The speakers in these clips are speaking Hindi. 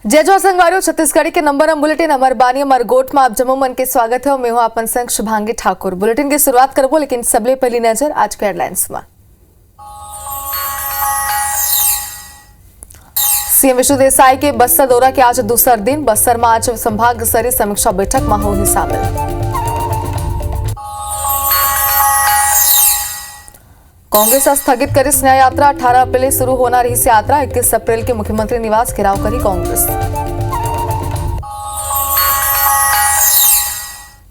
जय जोहार संगवारियों, छत्तीसगढ़ी के नंबर वन बुलेटिन अमर बानी अमर गोठ में आप जम्मू मन के स्वागत है और मैं हूं अपन संग शुभांगी ठाकुर। बुलेटिन की शुरुआत करबो, लेकिन सबले पहली नजर आज के हेडलाइंस में। सीएम विष्णु देसाई के बस्तर दौरा के आज दूसरा दिन। बस्तर में आज संभाग स्तरीय समीक्षा बैठक में होगी शामिल। कांग्रेस स्थगित करी न्याय यात्रा। 18 अप्रैल शुरू होना रही से यात्रा। 21 अप्रैल के मुख्यमंत्री निवास घेराव करी कांग्रेस।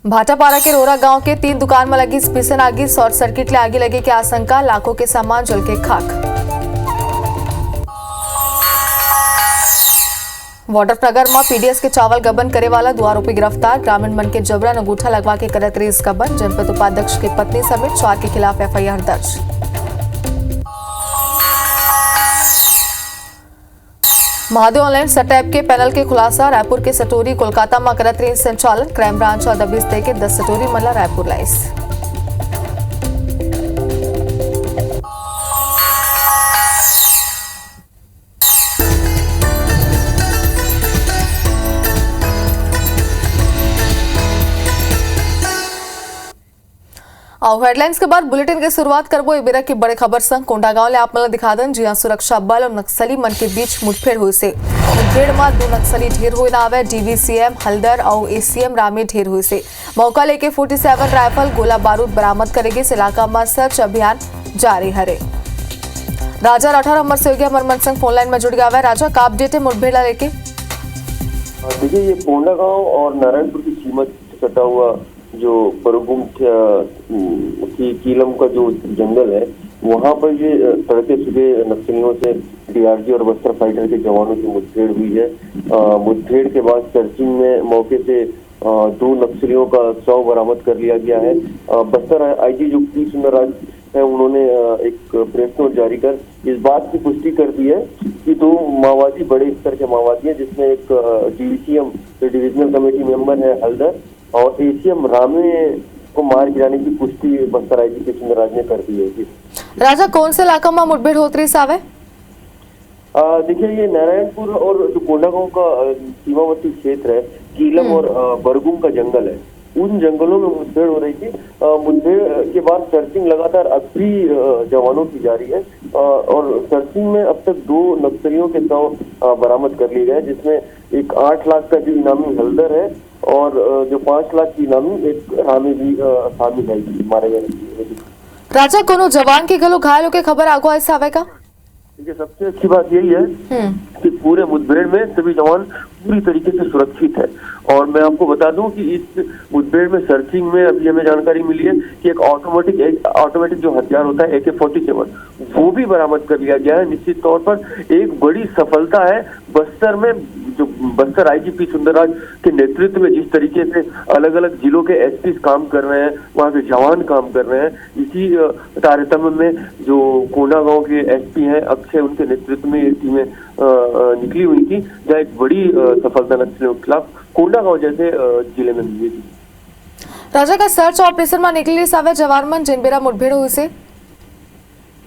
भाटापारा के रोरा गांव के 3 दुकान में लगी भीषण आगी। शॉर्ट सर्किट ले आगे लगे की आशंका। लाखों के सामान जल के खाक। वाड्रफनगर में पीडीएस के चावल गबन करे वाला 2 आरोपी गिरफ्तार। ग्रामीण मन के जबरन अंगूठा लगवा के करत रही इस गबन। जनपद उपाध्यक्ष की पत्नी समेत 4 के खिलाफ एफआईआर दर्ज। महादेव ऑनलाइन सटैप के पैनल के खुलासा। रायपुर के सटोरी कोलकाता में करत रही संचालन। क्राइम ब्रांच और दबिश दे के 10 सटोरी मल्ला रायपुर लाइस। हेडलाइंस के बाद बुलेटिन की शुरुआत करबो एबेरा की बड़े खबर संग कोंडागांव ले आप मला दिखा दन जिहां सुरक्षा बल और नक्सली मन के बीच मुठभेड़ हुई से। मुठभेड़ में 2 नक्सली ढेर हुए ना आवे। डीवीसीएम हल्दर और एसीएम रामे ढेर हुई से। मौका लेके 47 राइफल गोला बारूद बरामद करेगी। इस इलाका में सर्च अभियान जारी है। राजा राठौर हमारे सहयोगी अमरमन सिंह फोन लाइन में जुड़ गया है। राजा, का अपडेट है मुठभेड़ लेके? देखिए, ये कोंडागांव और नारायणपुर की सीमा से सटा हुआ जो बरगुम की कीलम का जो जंगल है, वहाँ पर ये तड़के सुबह नक्सलियों से डीआरजी और बस्तर फाइटर के जवानों की मुठभेड़ हुई है। मुठभेड़ के बाद सर्चिंग में मौके से 2 नक्सलियों का शव बरामद कर लिया गया है। बस्तर आईजी जो पी सुंदरराज है, उन्होंने एक प्रेस नोट जारी कर इस बात की पुष्टि कर दी है कि 2 माओवादी बड़े स्तर के माओवादी हैं, जिसमें एक डीवीसीएम डिविजनल कमेटी मेंबर है हल्दर और एसीएम रामे को मार गिराने की पुष्टि बस्तर आईजी के सुंदरराज ने कर दी है। राजा, कौन से इलाका में मुठभेड़ होत रही सावे? देखिए, ये नारायणपुर और जो कोंडागांव का सीमावर्ती क्षेत्र है, कीलम और बरगुम का जंगल है, उन जंगलों में मुठभेड़ हो रही थी। मुठभेड़ के बाद सर्चिंग लगातार अब भी जवानों की जारी है और सर्चिंग में अब तक 2 नक्सलियों के शव बरामद कर लिए गए, जिसमें एक 8 लाख का जो इनामी हल्दर है और जो 5 लाख की इनामी एक रामे भी शामिल है मारे गए। राजा, कोनो जवान के गलो घायल होकर खबर आगो ऐसा आवे का? देखिए, सबसे अच्छी बात यही है कि पूरे मुठभेड़ में सभी जवान पूरी तरीके से सुरक्षित है। और मैं आपको बता दूं कि इस मुठभेड़ में सर्चिंग में अभी हमें जानकारी मिली है कि एक ऑटोमेटिक जो हथियार होता है AK-47, वो भी बरामद कर लिया गया है। निश्चित तौर पर एक बड़ी सफलता है बस्तर में, जो बस्तर आईजीपी सुंदरराज के नेतृत्व में जिस तरीके से अलग अलग जिलों के एसपी काम कर रहे हैं, वहाँ के जवान काम कर रहे हैं। इसी तारतम्य में जो कोंडागांव के एसपी हैं अक्षय, उनके नेतृत्व में ये टीमें निकली हुई थी, जहाँ एक बड़ी सफलता नक्सलियों के खिलाफ कोंडागांव जैसे जिले में मिली थी। राजा, का सर्च ऑपरेशन में निकली सावे जवान मन जिनबेरा मुठभेड़ हुई से?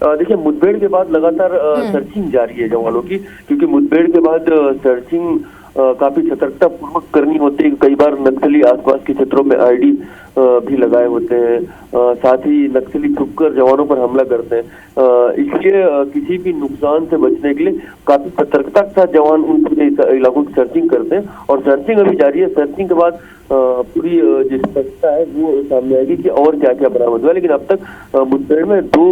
देखिए, मुठभेड़ के बाद लगातार सर्चिंग जारी है जवानों की, क्योंकि मुठभेड़ के बाद सर्चिंग काफी सतर्कता पूर्वक करनी होती है। कई बार नक्सली आसपास के क्षेत्रों में आईडी भी लगाए होते हैं, साथ ही नक्सली छुपकर जवानों पर हमला करते हैं। इसलिए किसी भी नुकसान से बचने के लिए काफी सतर्कता के साथ जवान उन इलाकों की सर्चिंग करते हैं और सर्चिंग अभी जारी है। सर्चिंग के बाद पूरी जो सतर्कता है वो सामने आएगी कि और क्या क्या बरामद हुआ। लेकिन अब तक मुठभेड़ में 2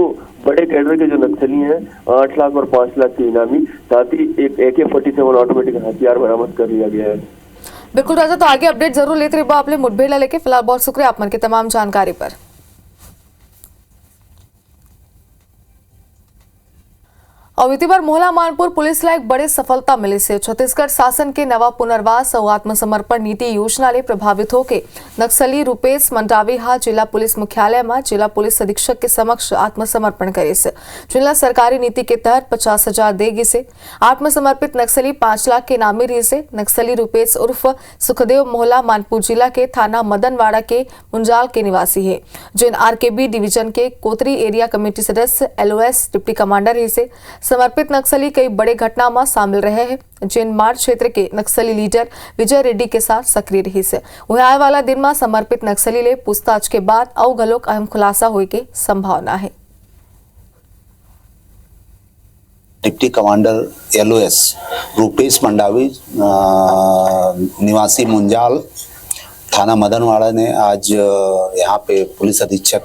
बड़े कैडर के जो नक्सली हैं, 8 लाख और 5 लाख के इनामी, साथ ही एक AK-47 ऑटोमेटिक हथियार बरामद कर लिया गया है। बिल्कुल राजा, तो आगे अपडेट जरूर लेते रहो आपने मुठभेड़ लेके। फिलहाल बहुत शुक्रिया आप मन की तमाम जानकारी पर। और बीती बार मोहला मानपुर पुलिस ला एक बड़ी सफलता मिली से। छत्तीसगढ़ शासन के नवा पुनर्वास और आत्मसमर्पण नीति योजना ले प्रभावित होके नक्सली रूपेश मंडावी हा जिला पुलिस मुख्यालय में जिला पुलिस अधीक्षक के समक्ष आत्मसमर्पण करे से। जिला सरकारी नीति के तहत 50,000 देगी से। आत्मसमर्पित नक्सली 5 लाख के इनामी रही से। नक्सली रूपेश उर्फ सुखदेव मोहला मानपुर जिला के थाना मदनवाड़ा के मुंजाल के निवासी है, जिन आरकेबी डिवीजन के कोतरी एरिया कमेटी सदस्य LOS डिप्टी कमांडर रही से। समर्पित नक्सली कई बड़े घटना में शामिल रहे हैं, जिन मार्च क्षेत्र के नक्सली लीडर विजय रेड्डी के साथ सक्रिय रही से वह आए वाला दिन में समर्पित नक्सली ले पूछताछ के बाद अव घलोक अहम खुलासा होने की संभावना है। Deputy commander LOS Rupesh Mandavi निवासी मुंजाल थाना मदनवाड़ा ने आज यहाँ पे पुलिस अधीक्षक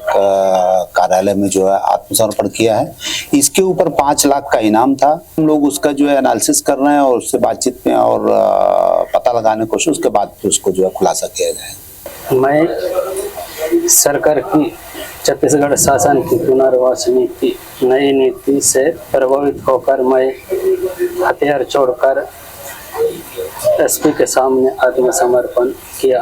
कार्यालय में जो है आत्मसमर्पण किया है। इसके ऊपर 5 लाख का इनाम था। हम लोग उसका जो है एनालिसिस कर रहे हैं और उससे बातचीत में और पता लगाने की कोशिश, उसके बाद फिर उसको जो है खुलासा किया जाए। मैं सरकार की छत्तीसगढ़ शासन की पुनर्वास नीति नई नीति से प्रभावित होकर मैं हथियार छोड़कर SP के सामने आत्मसमर्पण किया।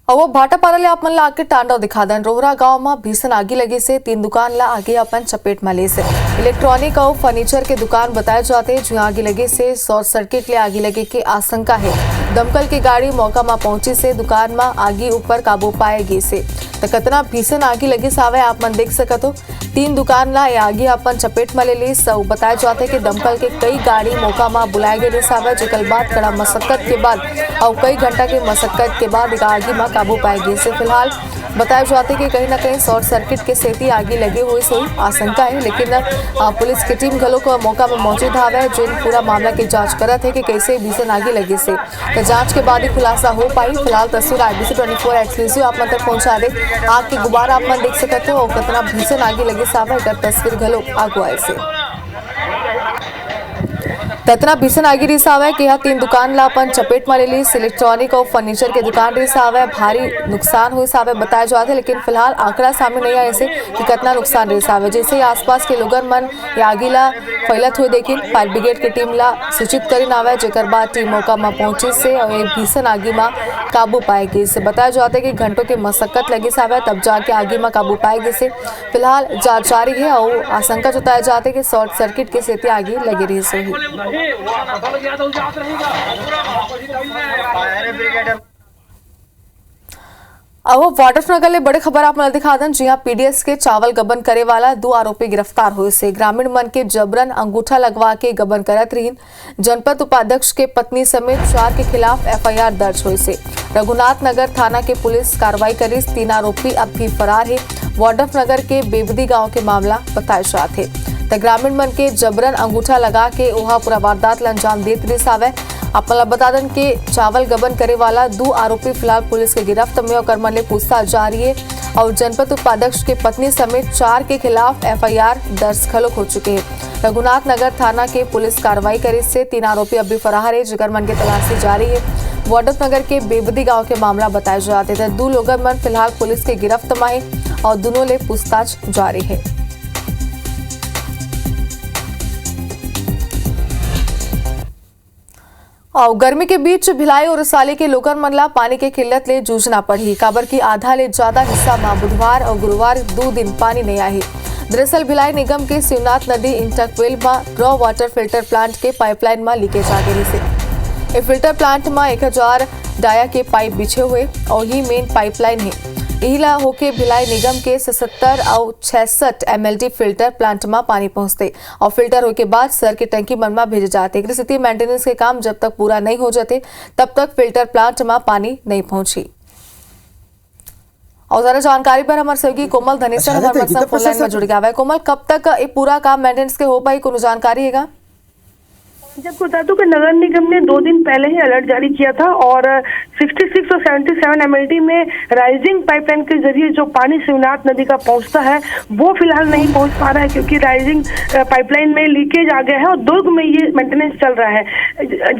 अवो भाटापारा आप मन ला आगे तांडव दिखा दन। रोहरा गांव में भीषण आगी लगे से 3 दुकान ला आगे अपन चपेट में ले से इलेक्ट्रॉनिक और फर्नीचर के दुकान बताए जाते, जहां आगी लगे से शॉर्ट सर्किट ले आगी लगे की आशंका है। दमकल की गाड़ी मौका में पहुंची से दुकान में आगी ऊपर काबू पाएगी से तो कतना भीषण आगी लगी सावे आप मन देख सकत हो। 3 दुकान ला आगे अपन चपेट में ले ली। सब बताए जाते कि दमकल के कई गाड़ी मौका में बुलाए गए सावे, जेकल बाद कड़ा मशक्कत के बाद और कई घंटा के मशक्कत के बाद आगी में काबू पाएगी से फिलहाल बताए जाते कि कहीं ना कहीं शॉर्ट सर्किट के सेती आगी लगी हुई सोई आशंका है, लेकिन पुलिस की टीम घलो को मौका में मौजूद है, जिन पूरा मामला की जांच करत है कि कैसे भीषण आगी लगी से तो जांच के बाद ही खुलासा हो पाई। फिलहाल तस्वीर IBC 24 एक्सक्लूसिव आप मन तक पहुंचा दे। आग की गुब्बारा आप मन देख सकते हो और कितना भीषण आगी लगी साहब अगर तस्वीर घलो आगू आए से ततना भीषण आगी रही सावे कि यह 3 दुकान ला अपन चपेट में ले ली। इलेक्ट्रॉनिक और फर्नीचर के दुकान रही सावे, भारी नुकसान हुई सावे बताए जाते, लेकिन फिलहाल आंकड़ा सामने नहीं आए से कि कितना नुकसान रही सावे। जैसे ही आसपास के लोगन मन आगी ला फैलत हुए देखी, फायर ब्रिगेड की टीम ला सूचित करी नावे, जेकर बाद टीम मौका में पहुंची से और भीषण आगी में काबू पाएगी। इससे बताया जाता है कि घंटों की मशक्कत लगी सावे तब जाके आगी में काबू पाएगी से फिलहाल जांच जारी है और आशंका जताया जाता है कि शॉर्ट सर्किट के सेती आगी लगी रही सही। अब वाड्रफनगर ले बड़े खबर आप मन दिखा दन। जी हाँ, PDS के चावल गबन करे वाला 2 आरोपी गिरफ्तार हुए से ग्रामीण मन के जबरन अंगूठा लगवा के गबन करत रहीन। जनपद उपाध्यक्ष के पत्नी समेत 4 के खिलाफ FIR दर्ज हुई से रघुनाथ नगर थाना के पुलिस कार्रवाई करी। 3 आरोपी अब भी फरार है। वाड्रफनगर के बेबदी गांव के मामला बताए जाते तो ग्रामीण मन के जबरन अंगूठा लगा के वहां पूरा वारदात ला अंजाम देत रही सावे। आप बता दें कि चावल गबन करे वाला 2 आरोपी फिलहाल पुलिस के गिरफ्त में और मन ले पूछताछ जारी है और जनपद उपाध्यक्ष के पत्नी समेत 4 के खिलाफ FIR दर्ज खलोक हो चुके हैं। रघुनाथ नगर थाना के पुलिस कार्रवाई करे से 3 आरोपी अभी फरार है, जिगर मन की तलाशी जारी है। वाड्रफनगर के बेबदी गांव के मामला बताए जाते थे। 2 लोग मन फिलहाल पुलिस के गिरफ्त में है और दोनों ले पूछताछ जारी है। और गर्मी के बीच भिलाई और रसाली के लोगन मन ला पानी के किल्लत ले जूझना पड़ी। काबर की आधा ले ज्यादा हिस्सा में बुधवार और गुरुवार 2 दिन पानी नहीं आई। दरअसल भिलाई निगम के शिवनाथ नदी इंटरक्वेल में रॉ वाटर फिल्टर प्लांट के पाइपलाइन में लीकेज आ गई से ये फिल्टर प्लांट में 1000 डाया के पाइप बिछे हुए और ही मेन पाइपलाइन है। इहिला होके भिलाई निगम के 77 और 66 MLD फिल्टर प्लांट में पानी पहुंचते और फिल्टर होने के बाद सर के टंकी मन में भेजे जाते। स्थिति मेंटेनेंस के काम जब तक पूरा नहीं हो जाते तब तक फिल्टर प्लांट में पानी नहीं पहुंची। और ज्यादा जानकारी पर हमारे सहयोगी कोमल धनेसर हमारे साथ फोन लाइन में जुड़ गया है। कोमल, कब तक ये पूरा काम मेंटेनेंस के हो पाई, कोनो जानकारी है? जब बता दूं कि नगर निगम ने 2 दिन पहले ही अलर्ट जारी किया था और 66 और 77 MLD में राइजिंग पाइपलाइन के जरिए जो पानी शिवनाथ नदी का पहुंचता है वो फिलहाल नहीं पहुंच पा रहा है, क्योंकि राइजिंग पाइपलाइन में लीकेज आ गया है और दुर्ग में ये मेंटेनेंस चल रहा है,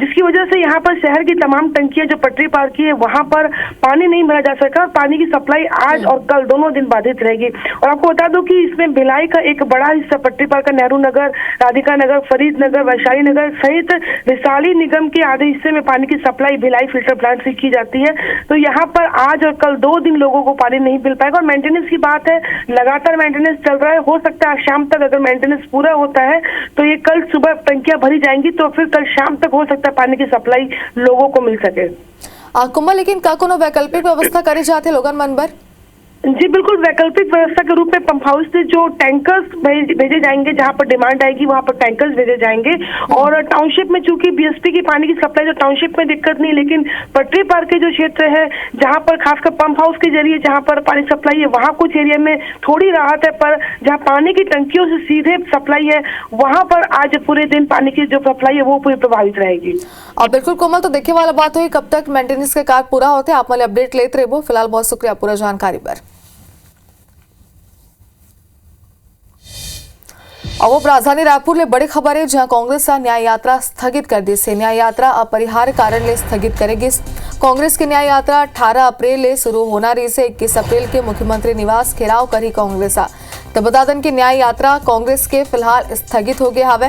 जिसकी वजह से यहाँ पर शहर की तमाम टंकियां जो पटरी पार की है वहां पर पानी नहीं भरा जा सका और पानी की सप्लाई आज और कल दोनों दिन बाधित रहेगी। और आपको बता दूं कि इसमें भिलाई का एक बड़ा हिस्सा पटरी पार का नेहरू नगर, राधिका नगर, फरीद नगर, वैशाली नगर सहित रिसाली निगम के आधे हिस्से में पानी की सप्लाई भिलाई फिल्टर प्लांट से की जाती है। तो यहाँ पर आज और कल 2 दिन लोगों को पानी नहीं मिल पाएगा। और मेंटेनेंस की बात है, लगातार मेंटेनेंस चल रहा है। हो सकता है शाम तक अगर मेंटेनेंस पूरा होता है तो ये कल सुबह टंकियां भरी जाएंगी, तो फिर कल शाम तक हो सकता है पानी की सप्लाई लोगों को मिल सके। कोमल, लेकिन का कोनो वैकल्पिक व्यवस्था करे जाते लोगन मन बर? जी बिल्कुल, वैकल्पिक व्यवस्था के रूप में पंप हाउस से जो टैंकर्स भेजे जाएंगे, जहां पर डिमांड आएगी वहां पर टैंकर्स भेजे जाएंगे। और टाउनशिप में चूंकि बीएसपी की पानी की सप्लाई तो टाउनशिप में दिक्कत नहीं, लेकिन पटरी पार के जो क्षेत्र है जहां पर खासकर पंप हाउस के जरिए जहां पर पानी सप्लाई है वहां कुछ एरिया में थोड़ी राहत है, पर जहां पानी की टंकियों से सीधे सप्लाई है वहां पर आज पूरे दिन पानी की जो सप्लाई है वो पूरी प्रभावित रहेगी। और बिल्कुल कोमल, तो देखने वाला बात हुई कब तक मेंटेनेंस के कार्य पूरा होते हैं। आप मुझे अपडेट लेते रहो। फिलहाल बहुत शुक्रिया पूरा जानकारी पर। अब वो राजधानी रायपुर में बड़ी खबर है, जहां कांग्रेस का न्याय यात्रा स्थगित कर दी से न्याय यात्रा अपरिहार्य कारण ले स्थगित करेगी। कांग्रेस की न्याय यात्रा 18 अप्रैल ले शुरू होना रही से 21 अप्रैल के मुख्यमंत्री निवास घेराव करी कांग्रेस। तो बता दें कि न्याय यात्रा कांग्रेस के फिलहाल स्थगित हो गया हवे।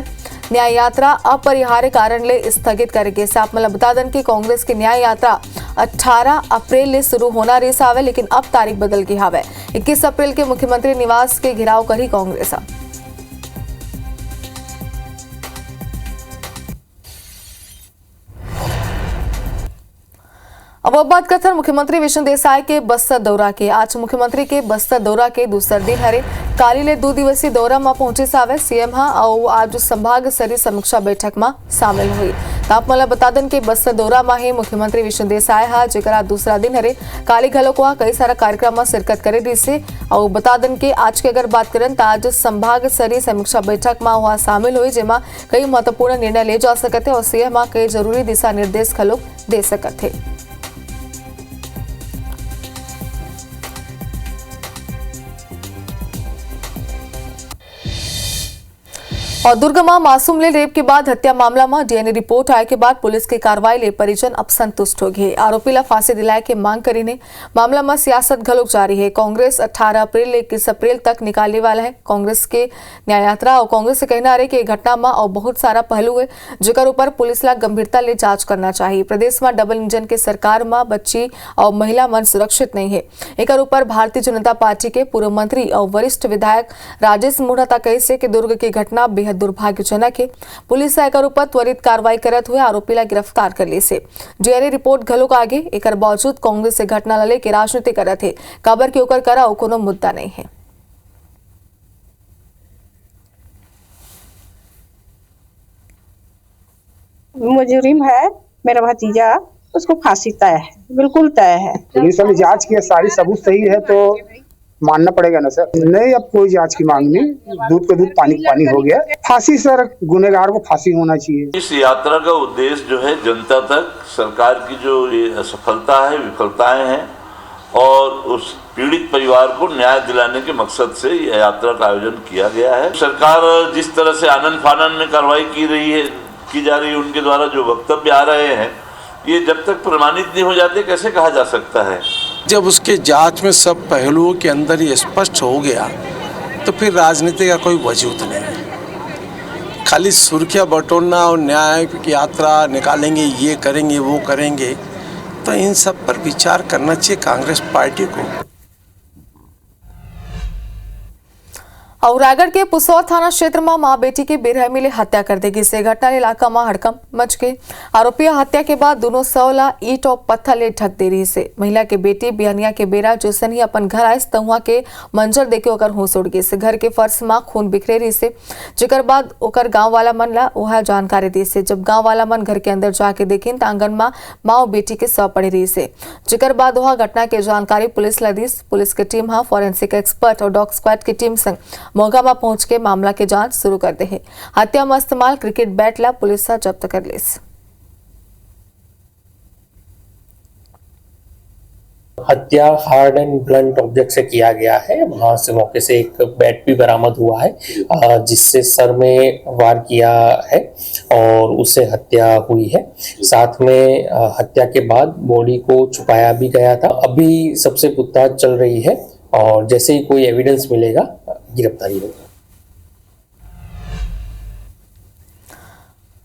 न्याय यात्रा अपरिहार्य कारण ले स्थगित करेगी। आप मतलब बता दें कि कांग्रेस की न्याय यात्रा 18 अप्रैल ले शुरू होना रही हवे, लेकिन अब तारीख बदल गई हवे। 21 अप्रैल के मुख्यमंत्री निवास के घेराव करी कांग्रेस। अब बात करते हैं मुख्यमंत्री विष्णु देसाई के बस्तर दौरा के। आज मुख्यमंत्री के बस्तर दौरा के दूसरे दिन हरे काली ले 2 दिवसीय दौरा में पहुंचे सावे सीएम और आज संभाग स्तरीय समीक्षा बैठक में शामिल हुई। आप मतलब बता दें कि बस्तर दौरा में ही मुख्यमंत्री विष्णु देसाई जेकरा दूसरा दिन हरे काली घलोक कई सारा कार्यक्रम में शिरकत करे रही से। और बता दें कि आज की अगर बात करें तो आज संभाग स्तरीय समीक्षा बैठक में वहाँ शामिल हुई, जेमा कई महत्वपूर्ण निर्णय ले जा सकते और सीएम कई जरूरी दिशा निर्देश खलोक दे सकते। और दुर्ग में मासूम ले रेप के बाद हत्या मामला में डीएनए रिपोर्ट आए के बाद पुलिस की कार्रवाई ले परिजन अब संतुष्ट हो गए। आरोपी ला फांसी दिलाए के मांग करीने मामला में सियासत घलोक जारी है। कांग्रेस 18 अप्रैल ले 21 अप्रैल तक निकालने वाला है कांग्रेस के न्याय यात्रा। और कांग्रेस से कहना है कि घटना में और बहुत सारा पहलू है जेकर ऊपर पुलिस ला गंभीरता ले जांच करना चाहिए। प्रदेश में डबल इंजन के सरकार में बच्ची और महिला मन सुरक्षित नहीं है। एक ऊपर भारतीय जनता पार्टी के पूर्व मंत्री और वरिष्ठ विधायक राजेश मुंडा कही से कि दुर्ग की घटना बेहद दुर्भाग्यजनक है। पुलिस एकर ऊपर त्वरित कार्रवाई करत हुए आरोपी ला गिरफ्तार कर ली से। डीएनए रिपोर्ट घलोक आगे एकर बावजूद कांग्रेस से घटना ले के राजनीति करत है। खबर के ऊपर करा कोनो मुद्दा नहीं है। मुजरिम है मेरा भतीजा, उसको फांसी तय है, बिल्कुल तय है। पुलिस ने जांच किया, सारी सबूत सही है तो मानना पड़ेगा ना सर। नहीं, अब कोई जांच की मांग नहीं, दूध का दूध पानी का पानी हो गया। फांसी सर, गुनहगार को फांसी होना चाहिए। इस यात्रा का उद्देश्य जो है जनता तक सरकार की जो ये असफलता है, विफलताएं हैं और उस पीड़ित परिवार को न्याय दिलाने के मकसद से यह यात्रा का आयोजन किया गया है। सरकार जिस तरह से आनन फानन में कार्रवाई की जा रही है, उनके द्वारा जो वक्तव्य आ रहे हैं, ये जब तक प्रमाणित नहीं हो जाते कैसे कहा जा सकता है। जब उसके जांच में सब पहलुओं के अंदर ये स्पष्ट हो गया तो फिर राजनीति का कोई वजूद नहीं। खाली सुर्खियां बटोरना और न्याय की यात्रा निकालेंगे, ये करेंगे वो करेंगे, तो इन सब पर विचार करना चाहिए कांग्रेस पार्टी को। और रायगढ़ के पुसौर थाना क्षेत्र में मां बेटी की बेरहमी ले हत्या कर देगी से घटना इलाका में हड़कंप मच गई। आरोपी हत्या के बाद दोनों सौला ईट और पत्थर ले ढक दे रही से। महिला के बेटी बिहनिया के बेरा जो सनी अपन घर आए तहुआ के मंजर देखे ओकर होश उड़ गई से। घर के फर्श में खून बिखरे रही से, जेकर बाद ओकर गांव वाला मन ला वह जानकारी दी से। जब गांव वाला मन घर के अंदर जाके देखिन तो आंगन में मां और बेटी के शव पड़ी रही से, जेकर बाद वह घटना के जानकारी पुलिस ला दी। पुलिस की टीम फॉरेंसिक एक्सपर्ट और डॉग स्क्वाड की टीम संग मोगा में पहुंच के मामला की जांच शुरू कर दे है। हत्या में इस्तेमाल क्रिकेट बैट ला पुलिस से जब्त कर ली। हत्या हार्ड एंड ब्लंट ऑब्जेक्ट से किया गया है। वहां से मौके से एक बैट भी बरामद हुआ है जिससे सर में वार किया है और उससे हत्या हुई है। साथ में हत्या के बाद बॉडी को छुपाया भी गया था। अभी सबसे पूछताछ चल रही है और जैसे ही कोई एविडेंस मिलेगा गिरफ्तारी होगी।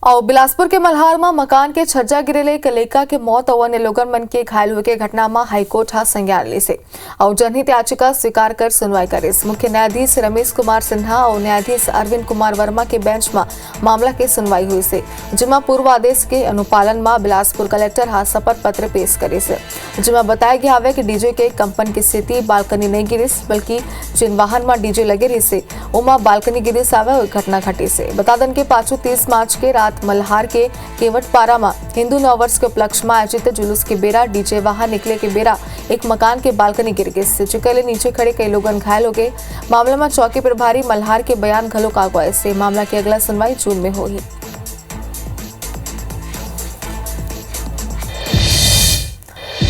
और बिलासपुर के मल्हार में मकान के छज्जा गिरेले एक लड़का के मौत और अन्य लोगन मन के घायल हुए के घटना में हाईकोर्ट हा संज्ञान ले से और जनहित याचिका स्वीकार कर सुनवाई करे। मुख्य न्यायाधीश रमेश कुमार सिन्हा और न्यायाधीश अरविंद कुमार वर्मा के बेंच में मामला के सुनवाई हुई से, जिसमें पूर्व आदेश के अनुपालन में बिलासपुर कलेक्टर हा शपथ पत्र पेश करे से, जिसमें बताया गया है कि डीजे के कंपन की स्थिति बालकनी नहीं गिरिस, बल्कि जिन वाहन में डीजे लगे रही से उमा बालकनी गिरिस आवे घटना घटी से। बता दें कि 30 मार्च के रात मल्हार के केवटपारा में हिंदू नववर्ष के उपलक्ष्य में आयोजित जुलूस के बेरा डीजे बाहर निकले के बेरा एक मकान के बालकनी गिर गई, जिसके नीचे खड़े कई लोग घायल हो गए। मामले में चौकी प्रभारी मल्हार के बयान घलो कागवाए से मामला की अगला सुनवाई जून में होगी।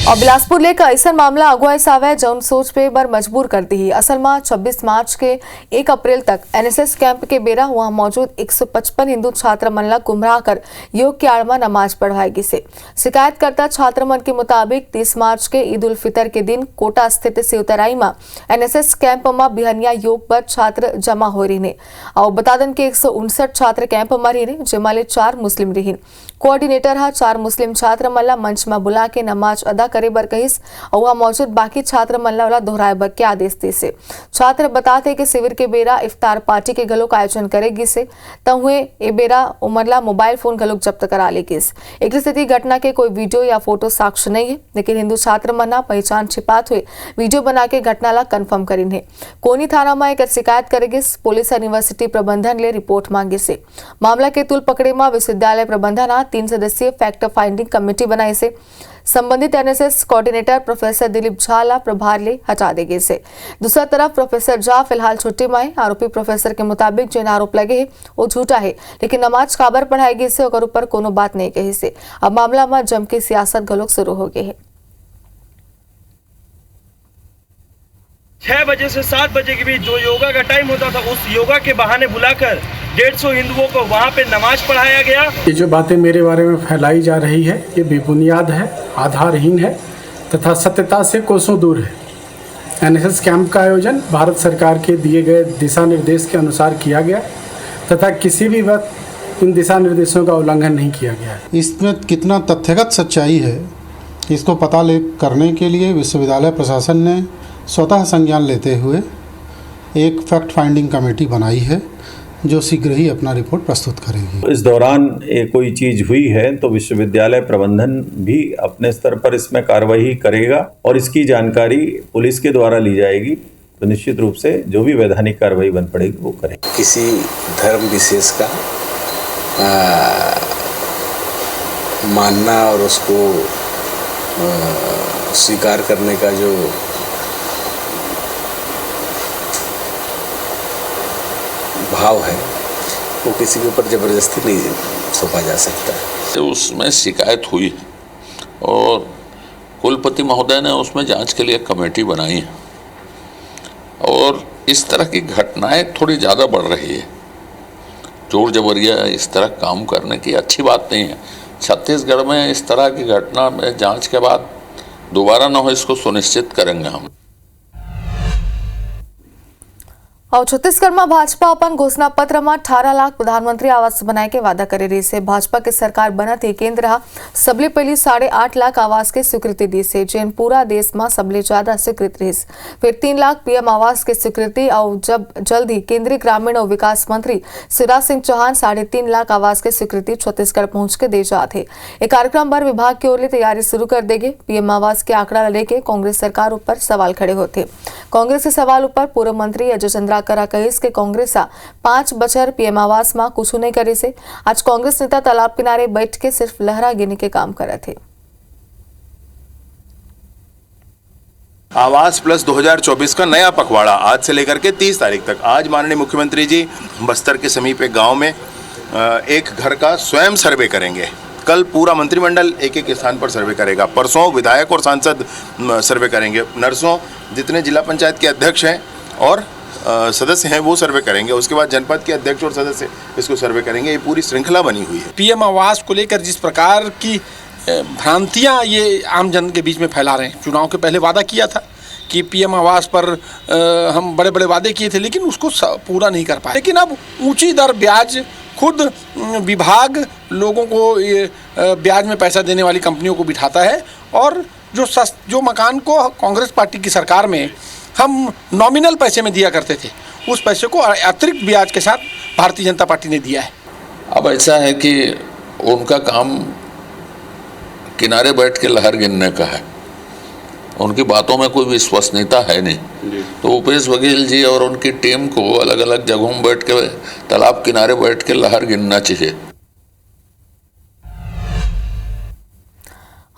और बिलासपुर लेकर ऐसा मामला अगुवाई सावे जौन सोच पे बर मजबूर कर दी। असल में 26 मार्च के 1 अप्रैल तक एनएसएस कैंप के बेरा वहां मौजूद 155 हिंदू छात्र मन ला गुमराह कर योग के आड़ में नमाज पढ़वाएगी से। शिकायतकर्ता छात्र मन के मुताबिक 30 मार्च के ईद उल फितर के दिन कोटा स्थित सिवतराई में एनएसएस कैंप में बिहनिया योग पर छात्र जमा हो रही ने और बता दें कि 159 छात्र कैंप में रही, जिसमें 4 मुस्लिम रही। कोऑर्डिनेटर हा 4 मुस्लिम छात्र मन ला मंच में बुला के नमाज अदा करे बर कहिस और वहां मौजूद बाकी छात्र मन ला दोहराए बर के आदेश दे से। छात्र बताते कि शिविर के बेरा इफ्तार पार्टी के घलोक आयोजन करेगी से तहुए ए बेरा उमरला मोबाइल फोन घलोक जब्त करा लेगिस। एक स्थिति घटना के कोई वीडियो या फोटो साक्ष्य नहीं है, लेकिन हिंदू छात्र मन पहचान छिपात हुए वीडियो बना के घटना ला कन्फर्म करीन है। कोनी थाना में एक शिकायत करेगिस। पुलिस यूनिवर्सिटी प्रबंधन ले रिपोर्ट मांगे से मामला के तुल पकड़े में विश्वविद्यालय प्रबंधन 3 सदस्यीय फैक्ट फाइंडिंग कमेटी बनाई से संबंधित NSS coordinator professor Dilip Jha ला प्रभार ले हटा देगे से। दूसरा तरफ प्रोफेसर झा फिलहाल छुट्टी में है। आरोपी प्रोफेसर के मुताबिक जो आरोप लगे है वो झूठा है, लेकिन नमाज काबर पढ़ाएगी से और ऊपर कोनो बात नहीं कही से। अब मामला में जम के सियासत घलोक शुरू हो गई है। 6 बजे से 7 बजे के बीच जो योगा का टाइम होता था, उस योगा के बहाने बुलाकर 150 हिंदुओं को वहां पे नमाज पढ़ाया गया। ये जो बातें मेरे बारे में फैलाई जा रही है ये बेबुनियाद है, आधारहीन है तथा सत्यता से कोसों दूर है। एनएसएस कैंप का आयोजन भारत सरकार के दिए गए दिशा निर्देश के अनुसार किया गया तथा किसी भी वक्त इन दिशा निर्देशों का उल्लंघन नहीं किया गया है। इसमें कितना तथ्यगत सच्चाई है इसको पता करने के लिए विश्वविद्यालय प्रशासन ने स्वतः संज्ञान लेते हुए एक फैक्ट फाइंडिंग कमेटी बनाई है जो शीघ्र ही अपना रिपोर्ट प्रस्तुत करेगी। इस दौरान कोई चीज़ हुई है तो विश्वविद्यालय प्रबंधन भी अपने स्तर पर इसमें कार्रवाई करेगा और इसकी जानकारी पुलिस के द्वारा ली जाएगी, तो निश्चित रूप से जो भी वैधानिक कार्रवाई बन पड़ेगी वो करेगी। किसी धर्म विशेष का मानना और उसको स्वीकार करने का जो भाव है वो किसी के ऊपर जबरदस्ती नहीं सौंपा जा सकता। तो उसमें शिकायत हुई है और कुलपति महोदय ने उसमें जांच के लिए कमेटी बनाई है और इस तरह की घटनाएं थोड़ी ज़्यादा बढ़ रही है। जोर जबरिया इस तरह काम करने की अच्छी बात नहीं है। छत्तीसगढ़ में इस तरह की घटना में जांच के बाद दोबारा न हो, इसको सुनिश्चित करेंगे हम। और छत्तीसगढ़ में भाजपा अपन घोषणा पत्र में 18 लाख प्रधानमंत्री आवास बनाए के वादा करे रही से। भाजपा के सरकार बनत ही केंद्र सबले पहली 8.5 लाख आवास के स्वीकृति दी से, जिन पूरा देश में सबले ज्यादा स्वीकृत रही। फिर 3 लाख पीएम आवास के स्वीकृति और जब जल्द ही केंद्रीय ग्रामीण और विकास मंत्री शिवराज सिंह चौहान 3.5 लाख आवास के स्वीकृति छत्तीसगढ़ पहुंच के दे जाते। एक कार्यक्रम पर विभाग की ओर से तैयारी शुरू कर देंगे। पीएम आवास के आंकड़ा लेके कांग्रेस सरकार ऊपर सवाल खड़े होते। कांग्रेस के सवाल ऊपर पूर्व मंत्री अजय चंद्रा करा कहिस के कांग्रेस 5 बछर पीएम आवास में कुछ नहीं करे से। आज कांग्रेस नेता तालाब किनारे बैठ के सिर्फ लहरा गिने के काम करे थे। आवास प्लस 2024 का नया पखवाड़ा आज से लेकर के 30 तारीख तक। आज माननीय मुख्यमंत्री जी बस्तर के समीप एक गांव में एक घर का स्वयं सर्वे करेंगे। कल पूरा मंत्रिमंडल एक एक स्थान पर सर्वे करेगा। परसों विधायक और सांसद सर्वे करेंगे। नरसों जितने जिला पंचायत के अध्यक्ष हैं और सदस्य हैं वो सर्वे करेंगे। उसके बाद जनपद के अध्यक्ष और सदस्य इसको सर्वे करेंगे। ये पूरी श्रृंखला बनी हुई है। पीएम आवास को लेकर जिस प्रकार की भ्रांतियां ये आम जन के बीच में फैला रहे हैं। चुनाव के पहले वादा किया था कि पीएम आवास पर हम बड़े बड़े वादे किए थे, लेकिन उसको पूरा नहीं कर पाए। लेकिन अब ऊंची दर ब्याज खुद विभाग लोगों को ये ब्याज में पैसा देने वाली कंपनियों को बिठाता है और जो मकान को कांग्रेस पार्टी की सरकार में हम नॉमिनल पैसे में दिया करते थे, उस पैसे को अतिरिक्त ब्याज के साथ भारतीय जनता पार्टी ने दिया है। अब ऐसा है कि उनका काम किनारे बैठ के लहर गिनने का है, उनकी बातों में कोई विश्वसनीयता है नहीं। तो भूपेश बघेल जी और उनकी टीम को अलग अलग जगहों में बैठ के तालाब किनारे बैठ के लहर गिनना चाहिए।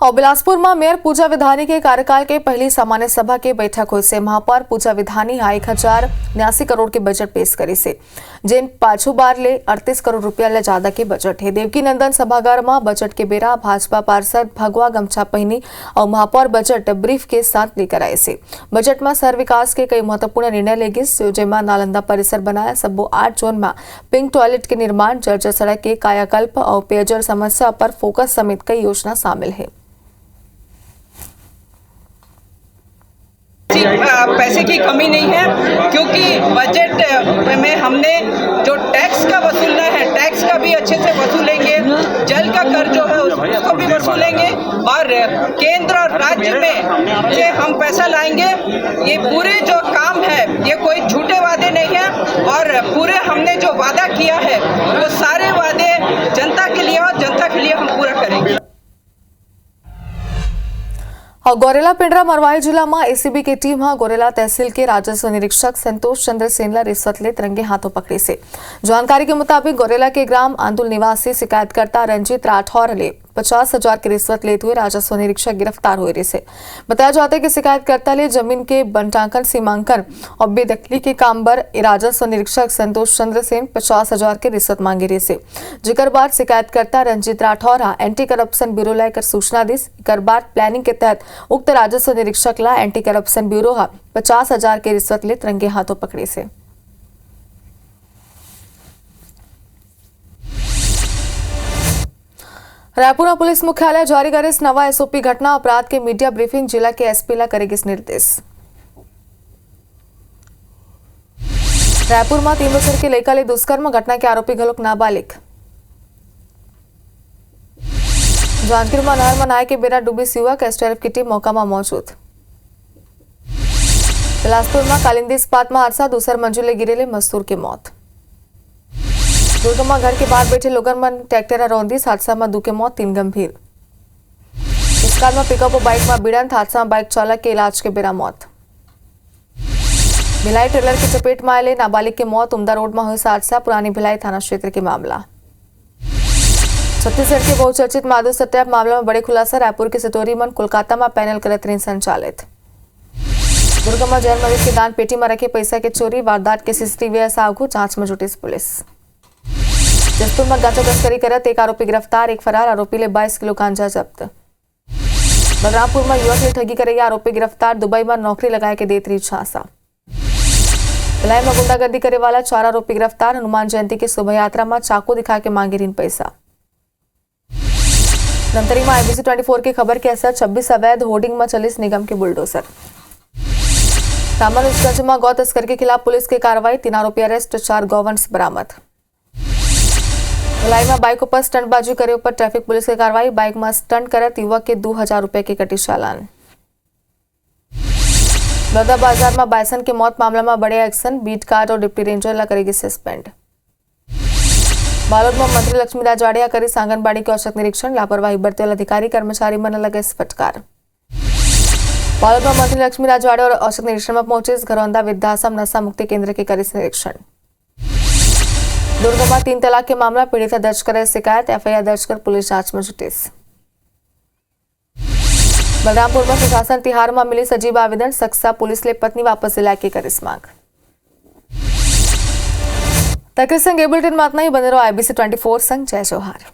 और बिलासपुर में मेयर पूजा विधानी के कार्यकाल के पहली सामान्य सभा के बैठक हुई से महापौर पूजा विधानी 1089 करोड़ के बजट पेश करी से, जिन पाछू बार ले 38 करोड़ रुपया ले ज्यादा के बजट है। देवकी नंदन सभागार में बजट के बेरा भाजपा पार्षद भगवा गमछा पहनी और महापौर बजट ब्रीफ के साथ लेकर आए से। बजट में शहर विकास के कई महत्वपूर्ण निर्णय लेगी, जेमा नालंदा परिसर बनाया, सबो 8 जोन में पिंक टॉयलेट के निर्माण, जर्जर सड़क के कायाकल्प और पेयजल समस्या पर फोकस समेत कई योजना शामिल है। पैसे की कमी नहीं है, क्योंकि बजट में हमने जो टैक्स का वसूलना है, टैक्स का भी अच्छे से वसूलेंगे, जल का कर जो है उसको भी वसूलेंगे और केंद्र और राज्य में से हम पैसा लाएंगे। ये पूरे जो काम है ये कोई झूठे वादे नहीं है और पूरे हमने जो वादा किया है वो सारे वादे जनता के लिए और जनता के लिए हम पूरा करेंगे। और गोरेला पिंडरा मरवाई जिला में एसीबी की टीम गोरेला तहसील के राजस्व निरीक्षक संतोष चंद्र सेनला रिश्वत ले रंगे हाथों पकड़ी से। जानकारी के मुताबिक गोरेला के ग्राम आंदुल निवासी शिकायतकर्ता रंजीत राठौर ले 50,000 की रिश्वत लेते हुए राजस्व निरीक्षक गिरफ्तार हुए से। बताया जाता है कि शिकायतकर्ता ले जमीन के बंटांकन सीमांकन और बेदखली के काम पर राजस्व निरीक्षक संतोष चंद्र सेन 50,000 की रिश्वत मांगे रही से, जिकर बाद शिकायतकर्ता Ranjit Rathore anti corruption bureau लाकर सूचना दी। इकर बाद प्लानिंग के तहत उक्त राजस्व निरीक्षक ला एंटी करप्शन ब्यूरो 50,000 की रिश्वत ले रंगे हाथों पकड़ी से। रायपुर पुलिस मुख्यालय जारी करे नवा एसओपी घटना अपराध के मीडिया ब्रीफिंग जिला के एसपी ला करेगी निर्देश। रायपुर में 3 वर्ष के लड़का ले दुष्कर्म घटना के आरोपी घलोक नाबालिग। जांजगीर में नहर में नहाय के बेरा डूबी युवक, एसटीएफ की टीम मौका में मौजूद। बिलासपुर में कालिंदी इस्पात में हादसा, दूसर मंजिले गिरेले मजदूर की मौत। दुर्ग में घर के बाहर बैठे लोगन में ट्रैक्टर रौंदी, हादसा में 2 की मौत, 3 गंभीर। इस काल में पिकअप और बाइक में भिड़ंत, हादसा में बाइक चालक के इलाज के बेरा मौत। भिलाई ट्रेलर की चपेट में आए नाबालिग की मौत, उमदा रोड में हुई हादसा, पुरानी भिलाई थाना क्षेत्र के मामला। छत्तीसगढ़ के बहुचर्चित माधव सत्याप मामले में बड़े खुलासा, रायपुर के सतोरी मन कोलकाता में पैनल करत रही संचालित। दुर्ग में जैन मरीज की दान पेटी में रखे पैसा के चोरी, वारदात के सीसीटीवी सागू, जांच में जुटी पुलिस। जसपुर में गांजा तस्करी करत एक आरोपी गिरफ्तार, एक फरार आरोपी ले 22 किलो गांजा जब्त। बलरामपुर में युवक ने ठगी करे आरोपी गिरफ्तार, दुबई में नौकरी लगाए के देत रही झांसा। भिलाई में गुंडागर्दी करे वाला 4 आरोपी गिरफ्तार, हनुमान जयंती की शोभा यात्रा में चाकू दिखा के मांगे ऋण पैसा। धमतरी में IBC 24 की खबर के असर 26 अवैध होर्डिंग में चली निगम के बुलडोजर। रामानुजगंज में गौ तस्कर के खिलाफ पुलिस की कार्रवाई, 3 आरोपी अरेस्ट, 4 गौवंश बरामद। भिलाई में बाइक पर स्टंटबाजी करे ऊपर ट्रैफिक पुलिस की कार्रवाई, बाइक में स्टंट करत युवक के 2,000 रुपए के कटी चालान। बलौदा बाजार में बाइसन की मौत मामला में बड़े एक्शन, बीट कार्ड और डिप्टी रेंजर ला करेगी सस्पेंड। बालोद में मंत्री लक्ष्मी राजवाड़िया करी आंगनबाड़ी के औचक निरीक्षण, लापरवाही बरते वाले अधिकारी कर्मचारी मन लगे फटकार। बालोद में मंत्री लक्ष्मी राजवाड़िया और औचक निरीक्षण में पहुंचे, घरौंदा वृद्धाश्रम नशा मुक्ति केंद्र के करी निरीक्षण। दुर्ग में 3 तलाक के मामला, पीड़िता दर्ज करे शिकायत, FIR दर्ज कर पुलिस जांच में जुटी। बलरामपुर में प्रशासन तिहार में मिली सजीव आवेदन, सक्सा पुलिस ले पत्नी वापस दिला के करी मांग। तक संग बुलेटिन में इतना ही, बने रहो IBC 24 संग। जय जौहार।